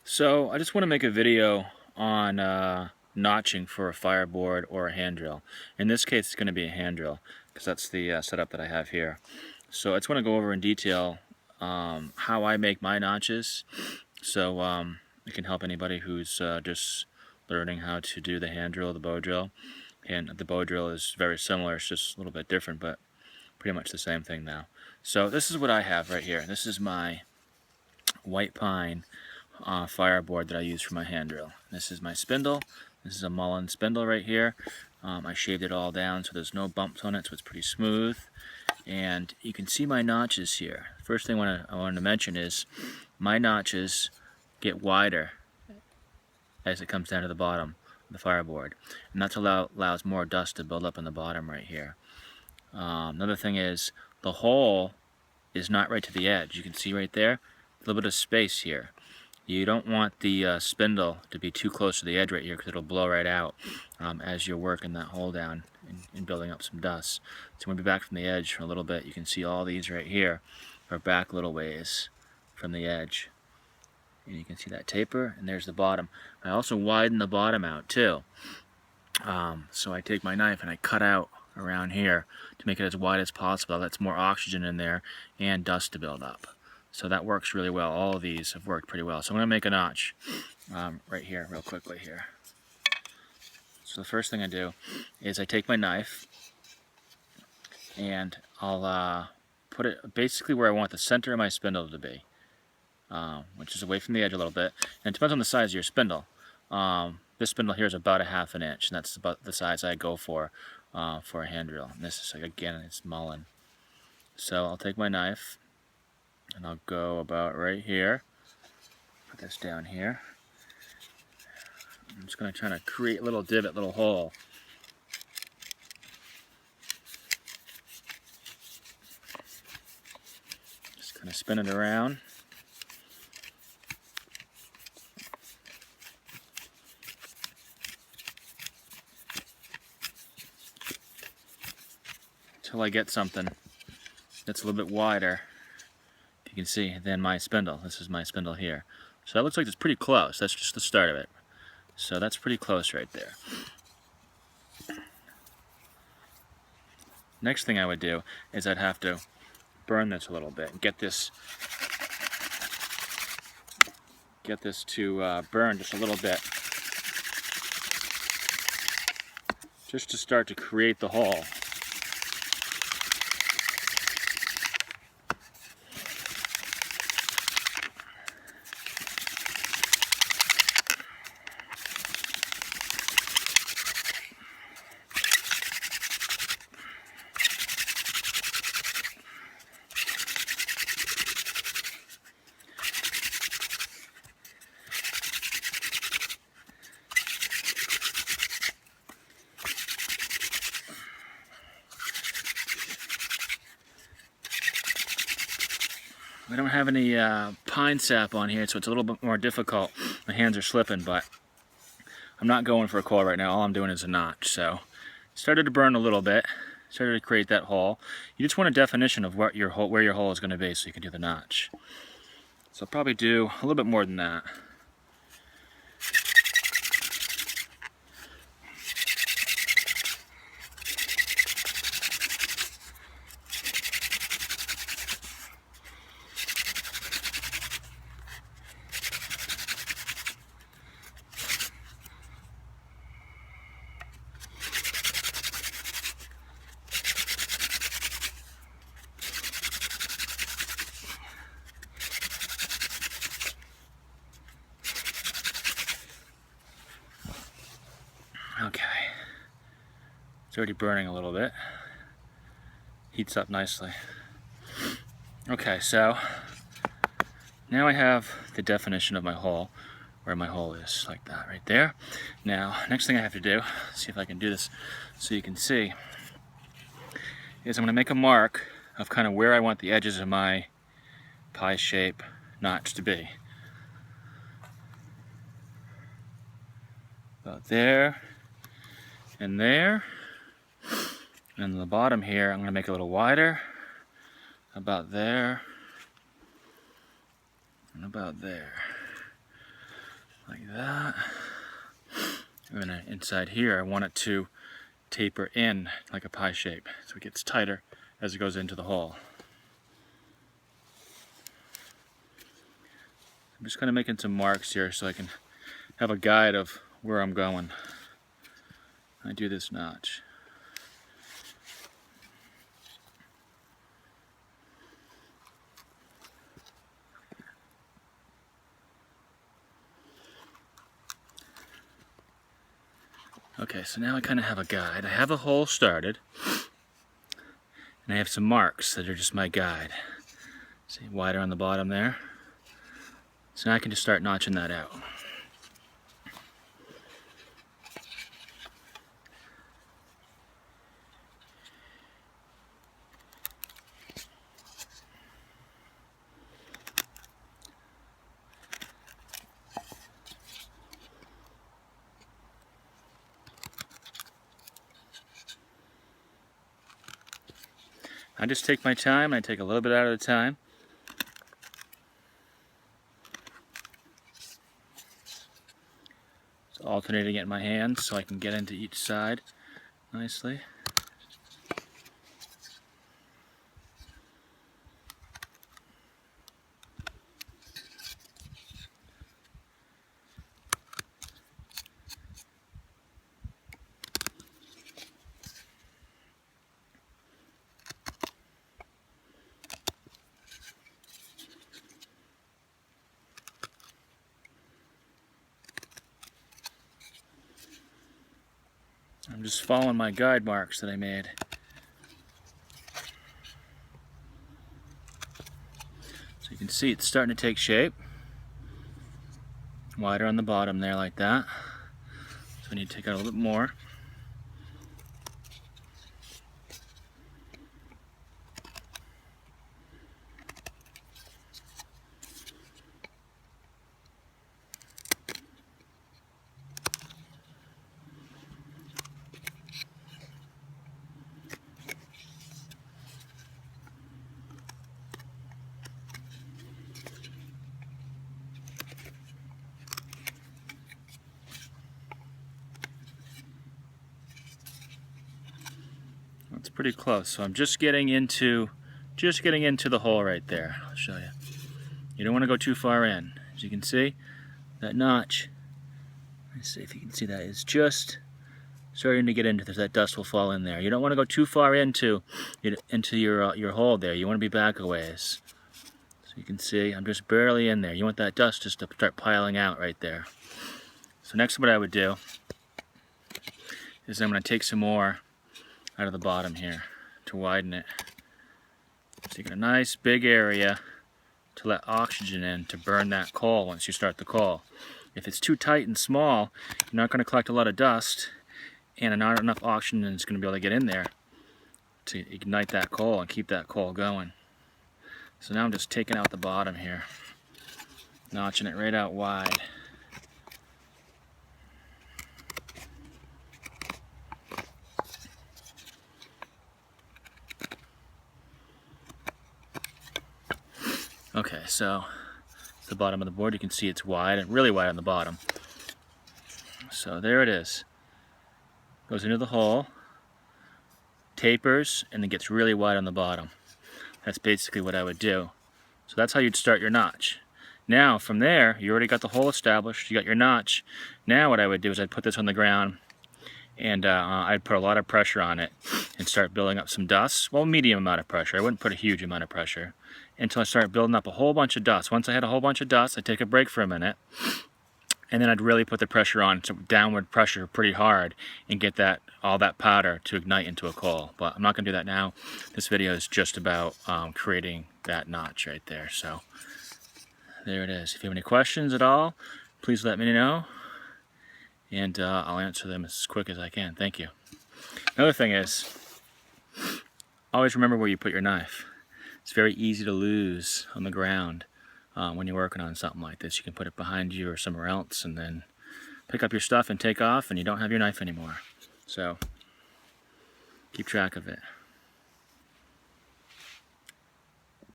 So I just want to make a video on notching for a fireboard or a hand drill. In this case it's going to be a hand drill because that's the setup that I have here. So I just want to go over in detail how I make my notches, so it can help anybody who's just learning how to do the hand drill, the bow drill. And the bow drill is very similar, it's just a little bit different, but pretty much the same thing now. So this is what I have right here. This is my white pine fireboard that I use for my hand drill. This is my spindle. This is a Mullen spindle right here. I shaved it all down so there's no bumps on it, so it's pretty smooth. And you can see my notches here. First thing I wanted to mention is my notches get wider as it comes down to the bottom of the fireboard, and that allows more dust to build up in the bottom right here. Another thing is the hole is not right to the edge. You can see right there, a little bit of space here. You don't want the spindle to be too close to the edge right here because it'll blow right out as you're working that hole down and building up some dust. So I'm going to be back from the edge for a little bit. You can see all these right here are back a little ways from the edge. And you can see that taper, and there's the bottom. I also widen the bottom out too. So I take my knife and I cut out around here to make it as wide as possible. That lets more oxygen in there and dust to build up. So that works really well. All of these have worked pretty well. So I'm going to make a notch right here real quickly here. So the first thing I do is I take my knife and I'll put it basically where I want the center of my spindle to be, which is away from the edge a little bit. And it depends on the size of your spindle. This spindle here is about 1/2 inch, and that's about the size I go for a hand drill. And this is, again, it's Mullen. So I'll take my knife and I'll go about right here. Put this down here. I'm just going to try to create a little divot, little hole. Just kind of spin it around. Until I get something that's a little bit wider, you can see, than my spindle. This is my spindle here. So that looks like it's pretty close. That's just the start of it. So that's pretty close right there. Next thing I would do is I'd have to burn this a little bit and get this to burn just a little bit, just to start to create the hole. We don't have any pine sap on here, so it's a little bit more difficult. My hands are slipping, but I'm not going for a coil right now. All I'm doing is a notch. So started to burn a little bit, started to create that hole. You just want a definition of what your hole, where your hole is going to be, so you can do the notch. So I'll probably do a little bit more than that. Okay, it's already burning a little bit. Heats up nicely. Okay, so now I have the definition of my hole, where my hole is, like that right there. Now, next thing I have to do, see if I can do this so you can see, is I'm going to make a mark of kind of where I want the edges of my pie shape notch to be. About there and there. And the bottom here, I'm going to make it a little wider. About there. And about there. like that. And then inside here, I want it to taper in like a pie shape, so it gets tighter as it goes into the hole. I'm just kind of making some marks here so I can have a guide of where I'm going. I do this notch. Okay, so now I kind of have a guide. I have a hole started, and I have some marks that are just my guide. See, wider on the bottom there. So now I can just start notching that out. I just take my time, I take a little bit out of the time. Just alternating it in my hands so I can get into each side nicely. I'm just following my guide marks that I made. So you can see it's starting to take shape. Wider on the bottom there like that. So I need to take out a little bit more. It's pretty close, so I'm just getting into the hole right there. I'll show you. You don't want to go too far in. As you can see, that notch, let's see if you can see that, is just starting to get into this. That dust will fall in there. You don't want to go too far into your hole there. You want to be back a ways. So you can see I'm just barely in there. You want that dust just to start piling out right there. So next what I would do is I'm going to take some more out of the bottom here to widen it. So you get a nice big area to let oxygen in to burn that coal once you start the coal. If it's too tight and small, you're not going to collect a lot of dust, and not enough oxygen is going to be able to get in there to ignite that coal and keep that coal going. So now I'm just taking out the bottom here, notching it right out wide. Okay, so the bottom of the board, you can see it's wide and really wide on the bottom. So there it is. Goes into the hole, tapers, and then gets really wide on the bottom. That's basically what I would do. So that's how you'd start your notch. Now from there, you already got the hole established, you got your notch. Now what I would do is I'd put this on the ground, and I'd put a lot of pressure on it and start building up some dust. Well, medium amount of pressure. I wouldn't put a huge amount of pressure until I start building up a whole bunch of dust. Once I had a whole bunch of dust, I'd take a break for a minute, and then I'd really put the pressure on, so downward pressure pretty hard, and get all that powder to ignite into a coal. But I'm not going to do that now. This video is just about creating that notch right there. So there it is. If you have any questions at all, please let me know, and I'll answer them as quick as I can. Thank you. Another thing is, always remember where you put your knife. It's very easy to lose on the ground when you're working on something like this. You can put it behind you or somewhere else, and then pick up your stuff and take off, and you don't have your knife anymore. So keep track of it.